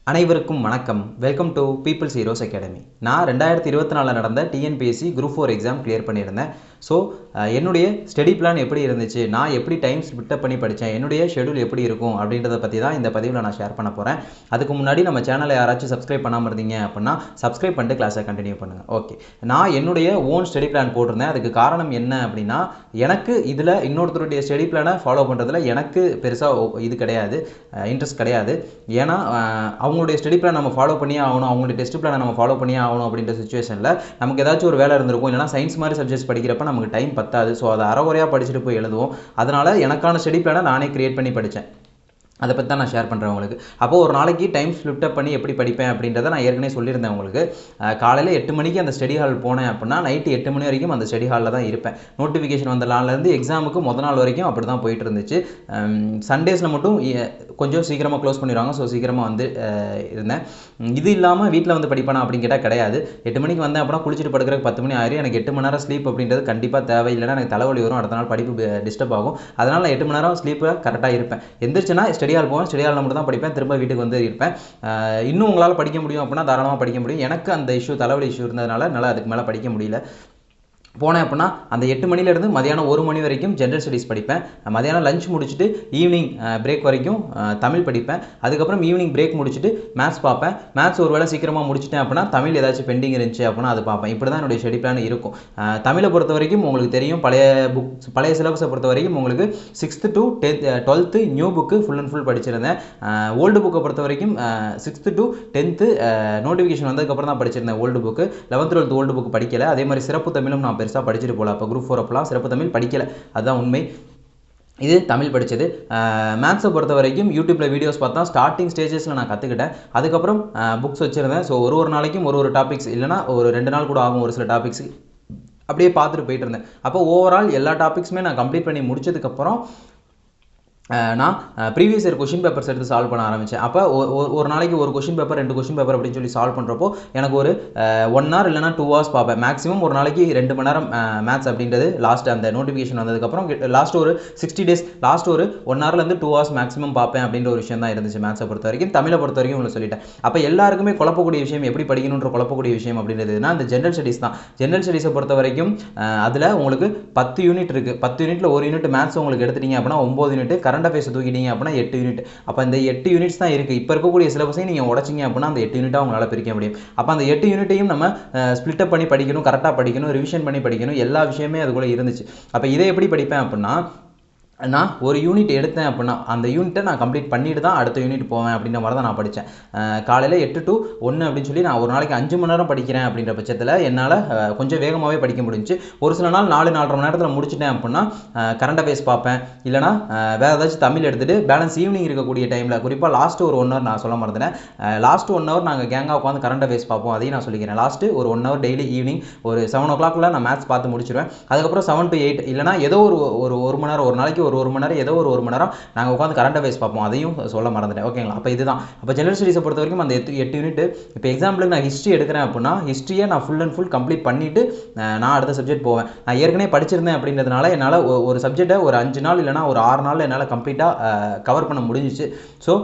அனைவருக்கும் வணக்கம். Welcome to people's heroes academy. நான் 2024 நடந்த டிஎன்பிஎஸ்சி குரூப் 4 எக்ஸாம் கிளியர் பண்ணியிருந்தேன். ஸோ என்னுடைய ஸ்டடி பிளான் எப்படி இருந்துச்சு, நான் எப்படி டைம் ஸ்பிட்டப் பண்ணி படித்தேன், என்னுடைய ஷெடியூல் எப்படி இருக்கும் அப்படின்றத பற்றி தான் இந்த பதிவில் நான் ஷேர் பண்ண போகிறேன். அதுக்கு முன்னாடி நம்ம சேனலை யாராச்சும் சப்ஸ்கிரைப் பண்ணாமல் இருந்தீங்க அப்படின்னா சப்ஸ்கிரைப் பண்ணிட்டு கிளாஸை கண்டினியூ பண்ணுங்கள். ஓகே, நான் என்னுடைய ஓன் ஸ்டடி பிளான் போட்டிருந்தேன். அதுக்கு காரணம் என்ன அப்படின்னா, எனக்கு இதில் இன்னொருத்தருடைய ஸ்டடி பிளானை ஃபாலோ பண்ணுறதுல எனக்கு பெருசாக இது கிடையாது, இன்ட்ரெஸ்ட் கிடையாது. ஏன்னா அவங்களுடைய ஸ்டடி பிளான் நம்ம ஃபாலோ பண்ணியே ஆகணும், அவங்களுடைய டெஸ்ட் பிளானை நம்ம ஃபாலோ பண்ணியே ஆகணும் அப்படின்ற சுச்சுவேஷனில் நமக்கு ஏதாச்சும் ஒரு வேலை இருந்திருக்கும். இல்லைனா சயின்ஸ் மாதிரி சப்ஜெக்ட்ஸ் படிக்கிறப்ப நமக்கு டைம் பத்தாது. ஸோ அதை அரைகுறையாக படிச்சுட்டு போய் எழுதுவோம். அதனால் எனக்கான ஸ்டடி பிளானை நானே கிரியேட் பண்ணி படித்தேன். அதை பற்றி தான் நான் ஷேர் பண்ணுறேன் உங்களுக்கு. அப்போது ஒரு நாளைக்கு டைம் ஸ்பிளிட்டப் பண்ணி எப்படி படிப்பேன் அப்படின்றத நான் ஏற்கனவே சொல்லியிருந்தேன் உங்களுக்கு. காலையில் 8 மணிக்கு அந்த ஸ்டடி ஹால் போனேன் அப்படின்னா நைட்டு 8 மணி வரைக்கும் அந்த ஸ்டடி ஹாலில் தான் இருப்பேன். நோட்டிஃபிகேஷன் வந்த நாள்லேருந்து எக்ஸாமுக்கு நாள் வரைக்கும் அப்படி தான் போயிட்டு இருந்துச்சு. சண்டேஸில் மட்டும் கொஞ்சம் சீக்கிரமாக க்ளோஸ் பண்ணிடுவாங்க. ஸோ சீக்கிரமாக வந்து இருந்தேன். இது இல்லாமல் வீட்டில் வந்து படிப்பேனா அப்படின்னு கேட்டால் கிடையாது. 8 மணிக்கு வந்தேன் அப்படின்னா குளிச்சுட்டு படுக்கிறதுக்கு 10 மணி ஆயிரும். எனக்கு 8 மணி நேரம் ஸ்லீப் அப்படின்றது கண்டிப்பாக தேவை. இல்லைனா எனக்கு தலைவலி வரும், அடுத்த நாள் படிப்பு டிஸ்டர்ப் ஆகும். அதனால் நான் 8 மணி நேரம் ஸ்லீப்பில் கரெக்டாக இருப்பேன். எந்திரிச்சுன்னா ஸ்டடி ஹால் போவேன், ஸ்டடி ஹாலில் மட்டும் தான் படிப்பேன், திரும்ப வீட்டுக்கு வந்து இருப்பேன். இன்னும் உங்களால் படிக்க முடியும் அப்படின்னா தாராளமாக படிக்க முடியும். எனக்கு அந்த இஷ்யூ, தலைவலி இஷ்யூ இருந்ததுனால என்னால் அதுக்கு மேலே படிக்க முடியல. போனேன் அப்படின்னா அந்த 8 மணிலேருந்து மதியானம் 1 மணி வரைக்கும் ஜென்ரல் ஸ்டடீஸ் படிப்பேன். மதியானம் லஞ்ச் முடிச்சுட்டு ஈவினிங் பிரேக் வரைக்கும் தமிழ் படிப்பேன். அதுக்கப்புறம் ஈவினிங் பிரேக் முடிச்சுட்டு மேத்ஸ் பார்ப்பேன். மேத்ஸ் ஒரு வேளை சீக்கிரமாக முடிச்சிட்டேன் அப்படின்னா தமிழ் ஏதாச்சும் பெண்டிங் இருந்துச்சு அப்படின்னா அது பார்ப்பேன். இப்படி தான் என்னுடைய ஸ்டடி பிளான் இருக்கும். தமிழை பொறுத்த வரைக்கும் உங்களுக்கு தெரியும், பழைய சிலபஸை பொறுத்த வரைக்கும் உங்களுக்கு 6th to 12th new book full and full படிச்சிருந்தேன். ஓல்டு புக்கை பொறுத்த வரைக்கும் 6th to 10th நோட்டிஃபிகேஷன் வந்ததுக்கப்புறம் தான் படிச்சிருந்தேன் old book. 11th 12th old book படிக்கலை. அதே மாதிரி சிறப்பு தமிழும் நான் பெருசாக படிச்சுட்டு போகல. அப்போ குரூப் 4 அப்பெல்லாம் சிறப்பு தமிழ் படிக்கலை, அதுதான் உண்மை. இது தமிழ் படித்தது. மேத்ஸை பொறுத்த வரைக்கும் யூடியூப்பில் வீடியோஸ் பார்த்தா ஸ்டார்டிங் ஸ்டேஜஸில் நான் கற்றுக்கிட்டேன். அதுக்கப்புறம் புக்ஸ் வச்சுருந்தேன். ஸோ ஒரு நாளைக்கும் ஒரு டாபிக்ஸ், இல்லைனா ஒரு 2 நாள் கூட ஆகும் ஒரு சில டாபிக்ஸ், அப்படியே பார்த்துட்டு போயிட்டு இருந்தேன். அப்போ ஓவரால் எல்லா டாபிக்ஸுமே நான் கம்ப்ளீட் பண்ணி முடிச்சதுக்கப்புறம் நான் ப்ரீவியஸ் இயர் கொஷின் பேப்பர்ஸ் எடுத்து சால்வ் பண்ண ஆரம்பித்தேன். அப்போ ஒரு நாளைக்கு ஒரு கொஷின் பேப்பர் 2 கொஷின் பேப்பர் அப்படின்னு சொல்லி சால்வ் பண்ணுறப்போ எனக்கு ஒரு 1 hour இல்லைனா 2 hours பார்ப்பேன். மேக்ஸிமம் ஒரு நாளைக்கு 2 மணி நேரம் மேத்ஸ் அப்படின்றது லாஸ்ட் அந்த நோட்டிஃபிகேஷன் வந்ததுக்கப்புறம் லாஸ்ட் ஒரு 60 days லாஸ்ட் ஒரு 1 hourலேருந்து 2 hours மேக்ஸிமம் பார்ப்பேன் அப்படின்ற ஒரு விஷயம் தான் இருந்துச்சு மேத்ஸை பொறுத்த வரைக்கும். தமிழை பொறுத்த வரைக்கும் உங்களுக்கு சொல்லிட்டேன். அப்போ எல்லாருக்குமே குழப்பக்கூடிய விஷயம், எப்படி படிக்கணுன்ற குழப்பக்கூடிய விஷயம் அப்படின்றதுனா இந்த ஜென்ரல் ஸ்டடீஸ் தான். ஜென்ரல் ஸ்டடீஸை பொறுத்த வரைக்கும் அதில் உங்களுக்கு 10 யூனிட் இருக்குது. 10 யூனிட்டில் ஒரு யூனிட் மேத்ஸ் உங்களுக்கு எடுத்துட்டீங்க அப்படின்னா 9 யூனிட், கரண்ட் அஃபேர்ஸ் தூக்கிட்டீங்க அப்படின்னா 8 யூனிட். அப்போ இந்த 8 யூனிட்ஸ் தான் இருக்குது. இப்போ இருக்கக்கூடிய சிலபஸையும் நீங்கள் உடச்சிங்க அப்படின்னா அந்த 8 யூனிட்டாக உங்களால் பிரிக்க முடியும். அப்போ அந்த 8 யூனிட்டையும் நம்ம ஸ்பிளிட்டப் பண்ணி படிக்கணும், கரெக்டாக படிக்கணும், ரிவிஷன் பண்ணி படிக்கணும், எல்லா விஷயமே அதுக்குள்ளே இருந்துச்சு. அப்போ இதை எப்படி படிப்பேன் அப்படின்னா, நான் ஒரு யூனிட் எடுத்தேன் அப்படின்னா அந்த யூனிட்டை நான் கம்ப்ளீட் பண்ணிட்டு தான் அடுத்த யூனிட் போவேன் அப்படின்ற மாதிரி தான் நான் படித்தேன். காலையில் 8 to 1 அப்படின்னு சொல்லி நான் ஒரு நாளைக்கு 5 மணி நேரம் படிக்கிறேன் அப்படின்ற பட்சத்தில் என்னால் கொஞ்சம் வேகமாகவே படிக்க முடிஞ்சு. ஒரு சில நாள் 4-4.5 மணி நேரத்தில் முடிச்சிட்டேன் அப்படின்னா கரண்ட் அஃபேர்ஸ் பார்ப்பேன். இல்லைனா வேறு ஏதாச்சும் தமிழ் எடுத்துகிட்டு பேலன்ஸ் ஈவினிங் இருக்கக்கூடிய டைமில், குறிப்பாக லாஸ்ட்டு ஒரு 1 hour நான் சொல்ல மறந்துட்டேன். லாஸ்ட்டு 1 hour நாங்கள் கேங்காக உட்காந்து கரண்ட் அஃபேர்ஸ் பார்ப்போம். அதையும் நான் சொல்லிக்கிறேன். லாஸ்ட்டு ஒரு 1 hour டெய்லி ஈவினிங் ஒரு 7 o'clock நான் மேத்ஸ் பார்த்து முடிச்சிடுவேன். அதுக்கப்புறம் 7 to 8 இல்லைனா ஏதோ ஒரு மணி நேரம், ஒரு நாளைக்கு ஒரு மணி நேரம், ஏதோ ஒரு மணி நேரம் நாங்கள் உட்காந்து கரண்ட் அஃபேர்ஸ் பார்ப்போம். அதையும் சொல்ல மறந்துட்டேன். ஓகேங்களா? அப்போ இதுதான். அப்போ ஜெனரல் ஸ்டடீஸை பொறுத்த வரைக்கும் அந்த 8 யூனிட். இப்போ எக்ஸாம்பிளுக்கு நான் ஹிஸ்ட்ரி எடுக்கிறேன் அப்படின்னா ஹிஸ்ட்ரியை நான் ஃபுல் அண்ட் ஃபுல் கம்ப்ளீட் பண்ணிவிட்டு நான் அடுத்த சப்ஜெக்ட் போவேன். நான் ஏற்கனவே படிச்சிருந்தேன் அப்படின்றதுனால என்னால் ஒரு சப்ஜெக்டை ஒரு 5 நாள் இல்லைனா ஒரு 6 நாளில் என்னால் கம்ப்ளீட்டாக கவர் பண்ண முடிஞ்சிச்சு. ஸோ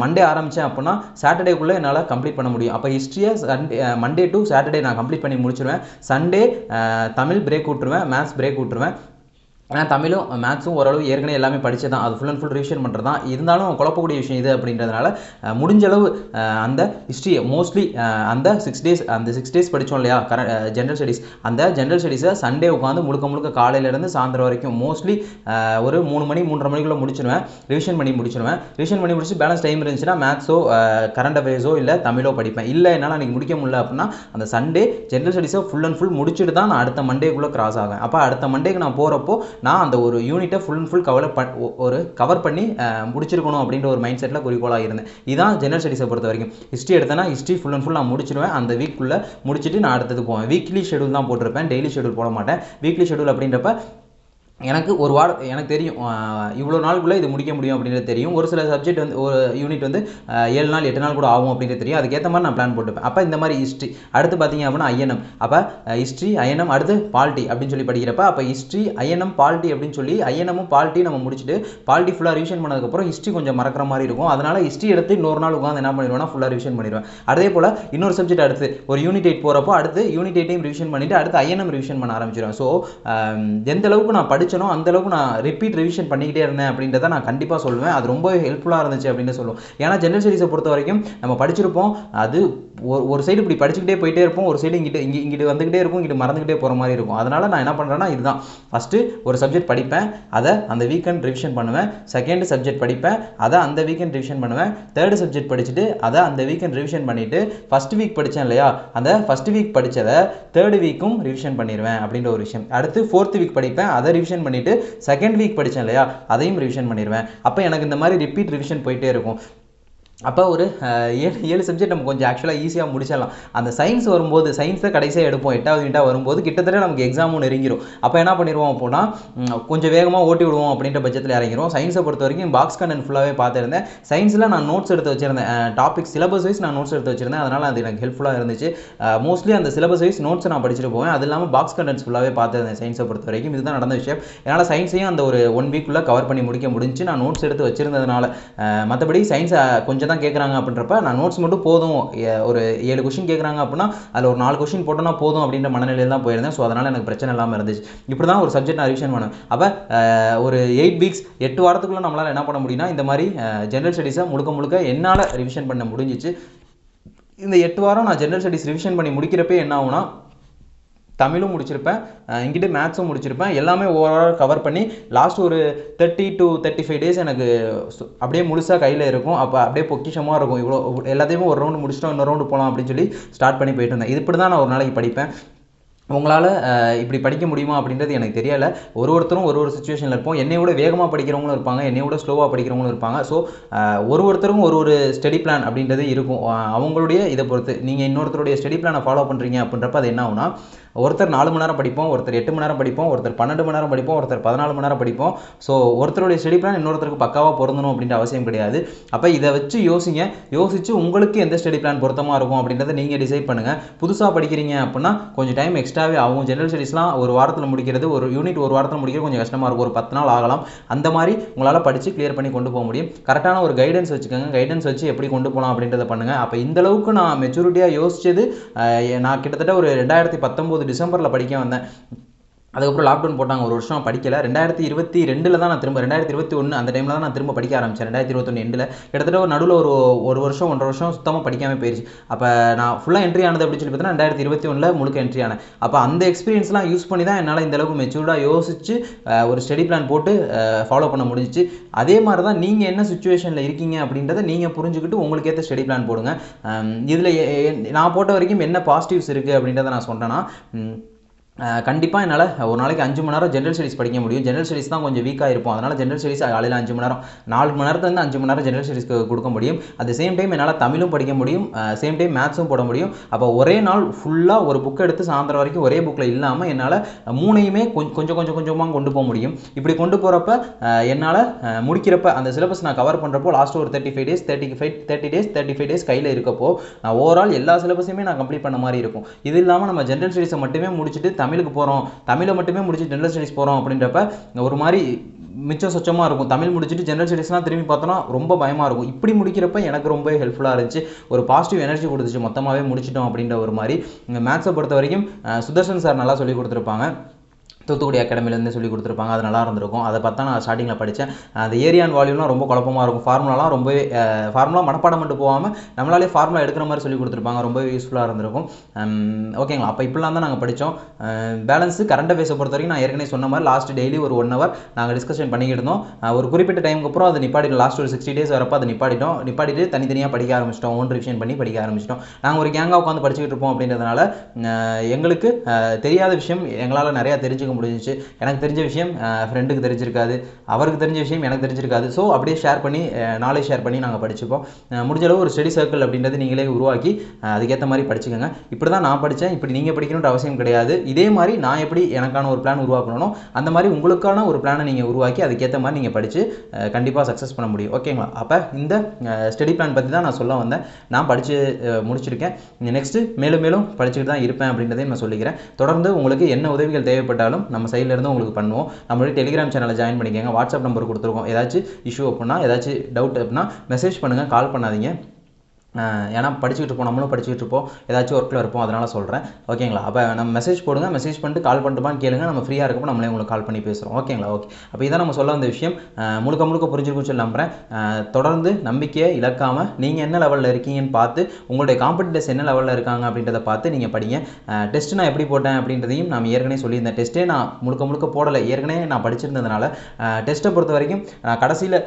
மண்டே ஆரம்பித்தேன் அப்படின்னா சாட்டர்டேக்குள்ளே என்னால் கம்ப்ளீட் பண்ண முடியும். அப்போ ஹிஸ்ட்ரியை மண்டே டு சாட்டர்டே நான் கம்ப்ளீட் பண்ணி முடிச்சிடுவேன். சண்டே தமிழ் பிரேக் விட்டுருவேன், மேத்ஸ் பிரேக் விட்டுருவேன். ஆனால் தமிழும் மேத்ஸும் ஓரளவு ஏற்கனவே எல்லாமே படித்து தான், அது ஃபுல் அண்ட் ஃபுல் ரிவிஷன் பண்ணுறது தான். இருந்தாலும் குழப்பக்கூடிய விஷயம் இது அப்படின்றதுனால முடிஞ்சளவு அந்த ஹிஸ்ட்ரியை மோஸ்ட்லி அந்த 6 days படித்தோம் இல்லையா ஜென்ரல் ஸ்டடீஸ், அந்த ஜென்ரல் ஸ்டடீஸை சண்டே உட்காந்து முழுக்க காலையிலேருந்து சாயந்தரம் வரைக்கும் மோஸ்ட்லி ஒரு 3 மணி 3:30 மணிக்குள்ளே முடிச்சிடுவேன். ரிவிஷன் பண்ணி முடிச்சு பேலன்ஸ் டைம் இருந்துச்சுன்னா மேத்ஸோ கரண்ட் அஃபேர்ஸோ இல்லை தமிழோ படிப்பேன். இல்லை என்னால் அன்றைக்கி முடிக்க முடியல அப்படின்னா அந்த சண்டே ஜென்ரல் ஸ்டடீஸை ஃபுல் அண்ட் ஃபுல் முடிச்சுட்டு தான் நான் அடுத்த மண்டேக்குள்ளே கிராஸ் ஆவேன். அப்போ அடுத்த மண்டேக்கு நான் போகிறப்போ நான் அந்த ஒரு யூனிட்டை ஃபுல் அண்ட் ஃபுல் கவர் பண்ணி முடிச்சிருக்கணும் அப்படின்ற ஒரு மைண்ட் செட்டில் குறிக்கோளாக இருந்தேன். இதுதான் ஜெனரல் ஸ்டடீஸை பொறுத்த வரைக்கும். ஹிஸ்ட்ரி எடுத்தேன்னா ஹிஸ்ட்ரி ஃபுல் அண்ட் ஃபுல் நான் முடிச்சிடுவேன். அந்த வீக்குள்ளே முடிச்சுட்டு நான் அடுத்தது போவேன். வீக்லி ஷெடியூல் தான் போட்டிருப்பேன், டெய்லி ஷெடியூல் போட மாட்டேன். வீக்லி ஷெடியூல் அப்படின்றப்ப எனக்கு எனக்கு தெரியும் இவ்வளோ நாளுக்குள்ளே இது முடிக்க முடியும் அப்படின்றது தெரியும். ஒரு சில சப்ஜெக்ட் வந்து ஒரு யூனிட் வந்து 7 நாள் 8 நாள் கூட ஆகும் அப்படின்றது தெரியும். அதுக்கேற்ற மாதிரி நான் பிளான் போட்டுப்பேன். அப்போ இந்த மாதிரி ஹிஸ்ட்ரி, அடுத்து பார்த்தீங்க அப்படின்னா ஐஎன்எம். அப்போ ஹிஸ்ட்ரி ஐஎன்எம் அடுத்து பாலிட்டி அப்படின்னு சொல்லி படிக்கிறப்ப அப்போ ஹிஸ்ட்ரி ஐஎன்எம் பாலிட்டி அப்படின்னு சொல்லி ஐஎன்எம்மும் பாலிட்டி நம்ம முடிச்சுட்டு பாலிட்டி ஃபுல்லாக ரிவிஷன் பண்ணதுக்கப்புறம் ஹிஸ்ட்ரி கொஞ்சம் மறக்கிற மாதிரி இருக்கும். அதனால் ஹிஸ்ட்ரி எடுத்து இன்னொரு நாள் உட்காந்து என்ன பண்ணிடுவேன்னா ஃபுல்லாக ரிவிஷன் பண்ணிடுவேன். அதே போல் இன்னொரு சப்ஜெக்ட் அடுத்து ஒரு யூனிட் 8 போகிறப்போ அடுத்து யூனிட் 8 ரிவிஷன் பண்ணிவிட்டு அடுத்து ஐஎன்எம் ரிவிஷன் பண்ண ஆரம்பிச்சிடுவேன். ஸோ எந்த அளவுக்கு நான் படிச்சனோ அந்த அளவுக்கு நான் ரிப்பீட் ரிவிஷன் பண்ணிக்கிட்டே இருந்தேன் அப்படின்றத நான் கண்டிப்பாக சொல்லுவேன். அது ரொம்ப ஹெல்ப்ஃபுல்லாக இருந்துச்சு அப்படின்னு சொல்லுவோம். ஏன்னா ஜெனரல் ஸ்டடீஸை பொறுத்த வரைக்கும் நம்ம படிச்சிருப்போம், அது ஒரு சைடு இப்படி படிச்சுக்கிட்டே போயிட்டே இருப்போம், ஒரு சைடு இங்கிட்டு வந்துக்கிட்டே இருக்கும், இங்கிட்டு மறந்துக்கிட்டே போகிற மாதிரி இருக்கும். அதனால் நான் என்ன பண்ணுறேன்னா இதுதான், ஃபஸ்ட்டு ஒரு சப்ஜெக்ட் படிப்பேன், அதை அந்த வீக்கெண்ட் ரிவிஷன் பண்ணுவேன். செகண்ட் சப்ஜெக்ட் படிப்பேன், அதை அந்த வீக்கெண்ட் ரிவிஷன் பண்ணுவேன். தேர்டு சப்ஜெக்ட் படிச்சுட்டு அதை அந்த வீக்கெண்ட் ரிவிஷன் பண்ணிவிட்டு ஃபஸ்ட் வீக் படித்தேன் இல்லையா, அந்த ஃபஸ்ட் வீக் படித்ததை தேர்டு வீக்கும் ரிவிஷன் பண்ணிடுவேன் அப்படின்ற ஒரு விஷயம். அடுத்து ஃபோர்த் வீக் படிப்பேன், அதை ரிவிஷன் பண்ணிவிட்டு செகண்ட் வீக் படித்தேன் இல்லையா, அதையும் ரிவிஷன் பண்ணிடுவேன். அப்போ எனக்கு இந்த மாதிரி ரிப்பீட் ரிவிஷன் போயிட்டே இருக்கும். அப்போ ஒரு 7 சப்ஜெக்ட் நம்ம கொஞ்சம் ஆக்சுவலாக ஈஸியாக முடிச்சிடலாம். அந்த சயின்ஸ் வரும்போது, சயின்ஸை கடைசியாக எடுப்போம், 8வது யூனிட்டாக வரும்போது கிட்டத்தட்ட நமக்கு எக்ஸாமும் நெருங்கிடும். அப்போ என்ன பண்ணிடுவோம் அப்படின்னா கொஞ்சம் வேகமாக ஓட்டி விடுவோம் அப்படின்ற பட்சத்தில் இறங்கிடும். சயின்ஸை பொறுத்த வரைக்கும் பாக்ஸ் கண்டென்ட் ஃபுல்லாகவே பார்த்துருந்தேன். சயின்ஸில் நான் நோட்ஸ் எடுத்து வச்சிருந்தேன், டாபிக் சிலபஸ் வைஸ் நான் நோட்ஸ் எடுத்து வச்சிருந்தேன். அதனால் அது எனக்கு ஹெல்ப்ஃபுல்லாக இருந்துச்சு. மோஸ்ட்லி அந்த சிலபஸ் வைஸ் நோட்ஸை நான் படிச்சுட்டு போவேன். அது இல்லாமல் பாக்ஸ் கண்டென்ட்ஸ் ஃபுல்லாகவே பார்த்துருந்தேன் சயின்ஸை பொறுத்த வரைக்கும். இதுதான் நடந்த விஷயம். என்னால் சயின்ஸையும் அந்த ஒரு 1 வீக்குள்ளே கவர் பண்ணி முடிக்க முடிஞ்சு, நான் நோட்ஸ் எடுத்து வச்சிருந்ததுனால. மற்றபடி சயின்ஸை கொஞ்சம் தான் கேட்குறாங்க அப்படின்றப்ப நான் நோட்ஸ் மட்டும் போதும், ஒரு 7 கொஷின் கேட்குறாங்க அப்படின்னா அதில் ஒரு 4 கொஷின் போட்டோன்னா போதும் அப்படின்ற மனநிலையில் தான் போயிருந்தேன். ஸோ அதனால் எனக்கு பிரச்சனை இல்லாமல் இருந்துச்சு. இப்படி தான் ஒரு சப்ஜெக்ட் நான் ரிவிஷன் பண்ணுவேன். அப்போ ஒரு 8 வீக்ஸ் 8 வாரத்துக்குள்ளே நம்மளால் என்ன பண்ண முடியும்னா இந்த மாதிரி ஜெனரல் ஸ்டடீஸை முழுக்க என்னால் ரிவிஷன் பண்ண முடிஞ்சிச்சு. இந்த 8 வாரம் நான் ஜெனரல் ஸ்டடீஸ் ரிவிஷன் பண்ணி முடிக்கிறப்பே என்ன ஆகுனா, தமிழும் முடிச்சிருப்பேன், இங்கிட்ட மேத்ஸும் முடிச்சிருப்பேன். எல்லாமே ஓவரால் கவர் பண்ணி லாஸ்ட் ஒரு 30 to 35 டேஸ் எனக்கு அப்படியே முழுசாக கையில் இருக்கும். அப்போ அப்படியே பொக்கிஷமாக இருக்கும். இவ்வளோ எல்லாத்தையுமே ஒரு ரவுண்டு முடிச்சிட்டோம், இன்னொரு ரவுண்டு போகலாம் அப்படின்னு சொல்லி ஸ்டார்ட் பண்ணி போயிட்டு இருந்தேன். இப்படி தான் நான் ஒரு நாளைக்கு படிப்பேன். உங்களால் இப்படி படிக்க முடியுமா அப்படின்றது எனக்கு தெரியலை. ஒருத்தரும் ஒரு சுச்சுவேஷனில் இருப்போம். என்னை விட வேகமாக படிக்கிறவங்களும் இருப்பாங்க, என்னை விட ஸ்லோவாக படிக்கிறவங்களும் இருப்பாங்க. ஸோ ஒருத்தருக்கும் ஒரு ஸ்டடி பிளான் அப்படின்றது இருக்கும். அவங்களுடைய இதை பொறுத்து நீங்கள் இன்னொருத்தருடைய ஸ்டடி பிளானை ஃபாலோ பண்ணுறீங்க அப்படின்றப்ப அது என்ன ஆகுனா, ஒருத்தர் 4 மணி நேரம் படிப்போம், ஒருத்தர் 8 மணி நேரம் படிப்போம், ஒருத்தர் 12 மணி நேரம் படிப்போம், ஒருத்தர் 14 மணி நேரம் படிப்போம். ஸோ ஒருத்தருடைய ஸ்டடி பிளான் இன்னொருத்தருக்கு பக்காவாக பொருந்தணும் அப்படின்ற அவசியம் கிடையாது. அப்போ இதை வச்சு யோசிச்சு உங்களுக்கு எந்த ஸ்டடி பிளான் பொருத்தமாக இருக்கும் அப்படின்றத நீங்கள் டிசைட் பண்ணுங்கள். புதுசாக படிக்கிறீங்க அப்படின்னா கொஞ்சம் டைம் எக்ஸ்ட்ராவே ஆகும். ஜெனரல் ஸ்டடீஸ்லாம் ஒரு வாரத்தில் முடிக்கிறது, ஒரு யூனிட் ஒரு வாரத்தில் முடிக்கிறது கொஞ்சம் கஷ்டமாக இருக்கும். ஒரு 10 நாள் ஆகலாம். அந்த மாதிரி உங்களால் படித்து கிளியர் பண்ணி கொண்டு போக முடியும். கரெக்டான ஒரு கைடன்ஸ் வச்சுக்கோங்க. கைடன்ஸ் வச்சு எப்படி கொண்டு போகலாம் அப்படின்றத பண்ணுங்கள். அப்போ இந்தளவுக்கு நான் மெச்சூரிட்டியாக யோசிச்சது நான் கிட்டத்தட்ட ஒரு 2019 டிசம்பரில் படிக்க வந்தேன். அதுக்கப்புறம் லாக்டவுன் போட்டாங்க, ஒரு வருஷம் படிக்கலை. 2022 தான் நான் திரும்ப 2021 அந்த டைமில் தான் நான் திரும்ப படிக்க ஆரம்பித்தேன். 2021 எண்டில் கிட்டத்தட்ட ஒரு நடுவில் ஒரு வருஷம் 1.5 வருஷம் சுத்தமாக படிக்காமல் போயிடுச்சு. அப்போ நான் ஃபுல்லாக என்ட்ரி ஆனது அப்படின்னு சொல்லி பார்த்தீங்கன்னா 2021 முழுக்க என்ட்ரி ஆனேன். அப்போ அந்த எக்ஸ்பீரியன்ஸ்லாம் யூஸ் பண்ணி தான் என்னால் இந்த அளவுக்கு மெச்சூர்டாக யோசிச்சு ஒரு ஸ்டடி பிளான் போட்டு ஃபாலோ பண்ண முடிஞ்சிச்சு. அதே மாதிரி தான் நீங்கள் என்ன சுச்சுவேஷனில் இருக்கீங்க அப்படின்றத நீங்கள் புரிஞ்சுக்கிட்டு உங்களுக்கு ஏற்ற ஸ்டடி பிளான் போடுங்க. இதில் நான் போட்ட வரைக்கும் என்ன பாசிட்டிவ்ஸ் இருக்குது அப்படின்றத நான் சொன்னேன்னா, கண்டிப்பாக என்னால் ஒரு நாளைக்கு 5 மணி நேரம் ஜெனரல் ஸ்டடீஸ் படிக்க முடியும். ஜெனரல் ஸ்டடீஸ் தான் கொஞ்சம் வீக்காக இருப்போம். அதனால் ஜெனரல் ஸ்டடீஸ் காலையில் 5 மணி நேரம், 4 மணி நேரத்துலேருந்து 5 மணி நேரம் ஜெனரல் ஸ்டடீஸ்க்கு கொடுக்க முடியும். அட் த சேம் டைம் என்னால் தமிழும் படிக்க முடியும், சேம் டைம் மேத்ஸும் போட முடியும். அப்போ ஒரே நாள் ஃபுல்லாக ஒரு புக் எடுத்து சாயந்தரம் வரைக்கும் ஒரே புக்கில் இல்லாமல் என்னால் 3யுமே கொஞ்சமாக கொண்டு போக முடியும். இப்படி கொண்டு போகிறப்ப என்னால் முடிக்கிறப்ப அந்த சிலபஸ் நான் கவர் பண்ணுறப்போ லாஸ்ட் ஒரு 35 டேஸ் கையில் இருக்கப்போ நான் ஓவரால் எல்லா சிலபஸையுமே நான் கம்ப்ளீட் பண்ண மாதிரி இருக்கும். இது இல்லாமல் நம்ம ஜெனரல் ஸ்டடீஸை மட்டுமே முடிச்சுட்டு தமிழுக்கு போகிறோம், தமிழை மட்டுமே முடிச்சு ஜெனரல் ஸ்டடீஸ் போகிறோம் அப்படின்றப்ப ஒரு மாதிரி மிச்சம் சொச்சமாக இருக்கும். தமிழ் முடிச்சுட்டு ஜெனரல் ஸ்டடீஸ்லாம் திரும்பி பார்த்தோன்னா ரொம்ப பயமாக இருக்கும். இப்படி முடிக்கிறப்ப எனக்கு ரொம்ப ஹெல்ப்ஃபுல்லாக இருந்துச்சு. ஒரு பாசிட்டிவ் எனர்ஜி கொடுத்துச்சு, மொத்தமாகவே முடிச்சிட்டோம் அப்படின்ற ஒரு மாதிரி. மேத்ஸை பொறுத்த வரைக்கும் சுதர்ஷன் சார் நல்லா சொல்லி கொடுத்துருப்பாங்க. தூத்துக்குடி அகாடமிலேருந்து சொல்லி கொடுத்துருப்பாங்க. அது நல்லா இருந்திருக்கும். அதை பார்த்தா நான் ஸ்டார்டிங்கில் படித்தேன். அந்த ஏரியா அண்ட் வால்யூம்லாம் ரொம்ப குழப்பமாக இருக்கும். ஃபார்முலாலாம் ரொம்பவே ஃபார்முலா மனப்பாடம் பண்ணிட்டு போகாமல் நம்மளாலே ஃபார்முலா எடுக்கிற மாதிரி சொல்லி கொடுத்துருப்பாங்க. ரொம்பவே யூஸ்ஃபுல்லாக இருந்திருக்கும். ஓகேங்களா? அப்போ இப்படிலாம் தான் நாங்கள் படித்தோம். பேலன்ஸு கரண்ட் அஃபேர்ஸை பொறுத்த வரைக்கும் நான் ஏற்கனவே சொன்ன மாதிரி லாஸ்ட் டெய்லி ஒரு 1 hour நாங்கள் டிஸ்கஷன் பண்ணிக்கிட்டு இருந்தோம். ஒரு குறிப்பிட்ட டைமுக்கு அப்புறம் அதை நிப்பாட்டிட்டோம். லாஸ்ட் ஒரு 60 days வரப்போ அதை நிப்பாட்டிட்டு தனித்தனியாக படிக்க ஆரம்பிச்சிட்டோம். ஓன் ரிவிஷன் பண்ணி படிக்க ஆரம்பிச்சிட்டோம். நாங்கள் ஒரு கேங்காக உட்காந்து படிச்சுக்கிட்டு இருப்போம். அப்படின்றதுனால எங்களுக்கு தெரியாத விஷயம் எங்களால் நிறையா தெரிஞ்சுக்க படிச்சுக்க முடிஞ்சிச்சு. எனக்கு தெரிஞ்ச விஷயம் ஃப்ரெண்டுக்கு தெரிஞ்சிருக்காது, அவருக்கு தெரிஞ்ச விஷயம் எனக்கு தெரிஞ்சிருக்காது. ஸோ அப்படியே ஷேர் பண்ணி நாலேஜ் ஷேர் பண்ணி நாங்கள் படிச்சுப்போம். முடிஞ்ச அளவு ஒரு ஸ்டடி சர்க்கிள் அப்படின்றது நீங்களே உருவாக்கி அதுக்கேற்ற மாதிரி படிச்சுக்கோங்க. இப்படி தான் நான் படித்தேன், இப்படி நீங்கள் படிக்கணுன்ற அவசியம் கிடையாது. இதே மாதிரி நான் எப்படி எனக்கான ஒரு பிளான் உருவாக்கணும், அந்த மாதிரி உங்களுக்கான ஒரு பிளானை நீங்கள் உருவாக்கி அதுக்கேற்ற மாதிரி நீங்கள் படித்து கண்டிப்பாக சக்ஸஸ் பண்ண முடியும். ஓகேங்களா? அப்போ இந்த ஸ்டடி பிளான் பற்றி தான் நான் சொல்ல வந்தேன். நான் படித்து முடிச்சிருக்கேன். நெக்ஸ்ட்டு மேலும் மேலும் படிச்சுட்டு தான் இருப்பேன் அப்படின்றதையும் நான் சொல்லிக்கிறேன். தொடர்ந்து உங்களுக்கு என்ன உதவிகள் தேவைப்பட்டாலும் நம்ம சைட்லேருந்து உங்களுக்கு பண்ணுவோம். நம்மளுடைய டெலிகிராம் சேனலை ஜாயின் பண்ணிக்கோங்க. வாட்ஸ்அப் நம்பர் கொடுத்துருக்கோம். ஏதாச்சும் இஷ்யூ அப்படின்னா, ஏதாச்சும் டவுட் அப்படின்னா மெசேஜ் பண்ணுங்கள், கால் பண்ணாதீங்க. ஏன்னா படிச்சுக்கிட்டு இருப்போம், நம்மளும் படிச்சுக்கிட்டு இருப்போம், ஏதாச்சும் ஒர்க்கில் இருப்போம், அதனால் சொல்கிறேன். ஓகேங்களா? அப்போ நம்ம மெசேஜ் போடுங்க, மெசேஜ் பண்ணிட்டு கால் பண்ணுட்டுமான்னு கேளுங்க. நம்ம ஃப்ரீயாக இருக்கப்போ நம்மளே உங்களுக்கு கால் பண்ணி பேசுகிறோம். ஓகேங்களா? ஓகே. அப்போ இதான் நம்ம சொல்ல வந்த விஷயம். முழுக்க முழுக்க புரிஞ்சிருக்குன்னு சொல்லி நம்புகிறேன். தொடர்ந்து நம்பிக்கையை இழக்காமல் நீங்கள் என்ன லெவலில் இருக்கீங்கன்னு பார்த்து, உங்களுடைய காம்படிட்டர்ஸ் என்ன லெவலில் இருக்காங்க அப்படின்றத பார்த்து நீங்கள் படிங்க. டெஸ்ட்டு நான் எப்படி போட்டேன் அப்படின்றதையும் நான் ஏற்கனவே சொல்லியிருந்தேன். டெஸ்ட்டே நான் முழுக்க போடலை, ஏற்கனவே நான் படிச்சிருந்ததுனால டெஸ்ட்டை பொறுத்த வரைக்கும் கடைசியில்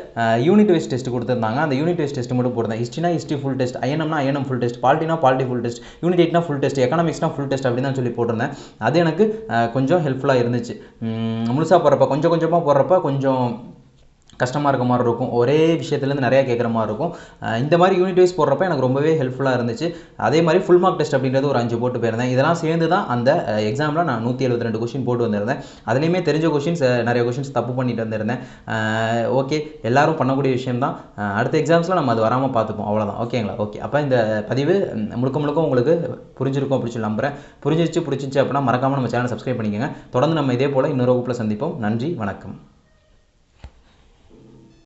யூனிட் வைஸ் டெஸ்ட் கொடுத்துருந்தாங்க. அந்த யூனிட் வைஸ் டெஸ்ட் மட்டும் போடுறேன். ஹிஸ்ட்ரினா ஹிஸ்ட்ரி ஃபுல் டெஸ்ட், ஐஎன்எம்னா ஐஎன்எம் ஃபுல் டெஸ்ட், பாலிட்டினா பாலிட்டி ஃபுல் டெஸ்ட், யூனிட் 8னா ஃபுல் டெஸ்ட், எக்கனாமிக்ஸ்னா ஃபுல் டெஸ்ட் அப்படின்னு தான் சொல்லி போட்டிருந்தேன். அது எனக்கு கொஞ்சம் ஹெல்ப்ஃபுல்லாக இருந்துச்சு. முழுசாக போடுறப்ப கொஞ்சம் கொஞ்சமாக போடுறப்ப கொஞ்சம் கஷ்டமாக இருக்க மாதிரி இருக்கும், ஒரே விஷயத்துலேருந்து நிறையா கேட்குற மாதிரி இருக்கும். இந்த மாதிரி யூனிட் வைஸ் போடுறப்ப எனக்கு ரொம்பவே ஹெல்ப்ஃபுல்லாக இருந்துச்சு. அதே மாதிரி ஃபுல் மார்க் டெஸ்ட் அப்படின்றது ஒரு 5 போட்டு போயிருந்தேன். இதெல்லாம் சேர்ந்து தான் அந்த எக்ஸாமில் நான் 172 கொஷின் போட்டு வந்திருந்தேன். அதுலேயுமே தெரிஞ்ச கொஷின்ஸ் நிறைய கொஷின்ஸ் தப்பு பண்ணிட்டு வந்திருந்தேன். ஓகே, எல்லாரும் பண்ணக்கூடிய விஷயம் தான். அடுத்த எக்ஸாம்ஸில் நம்ம அது வராமல் பார்த்துப்போம், அவ்வளோதான். ஓகேங்களா? ஓகே. அப்போ இந்த பதிவு முழுக்க உங்களுக்கு புரிஞ்சிருக்கும் அப்படின்னு சொல்லி நம்புகிறேன். பிடிச்சிச்சு அப்படின்னா மறக்காமல் நம்ம சேனலை சப்ஸ்கிரைப் பண்ணிக்கோங்க. தொடர்ந்து நம்ம இதே போல் இன்னொரு வகுப்பில் சந்திப்போம். நன்றி, வணக்கம்.